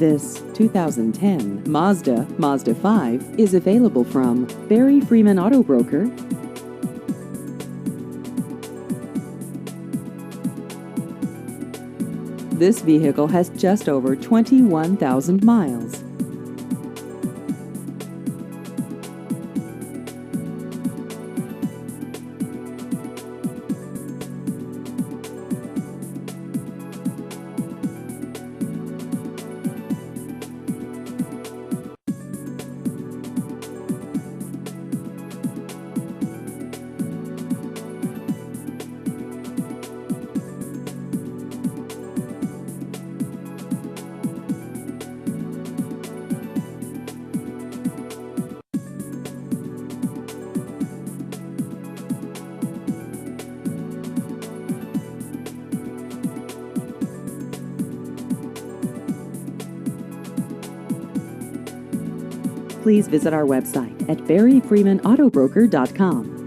This 2010 Mazda MAZDA5 is available from Barry Freeman Auto Broker. This vehicle has just over 21,000 miles. Please visit our website at barryfreemanautobroker.com.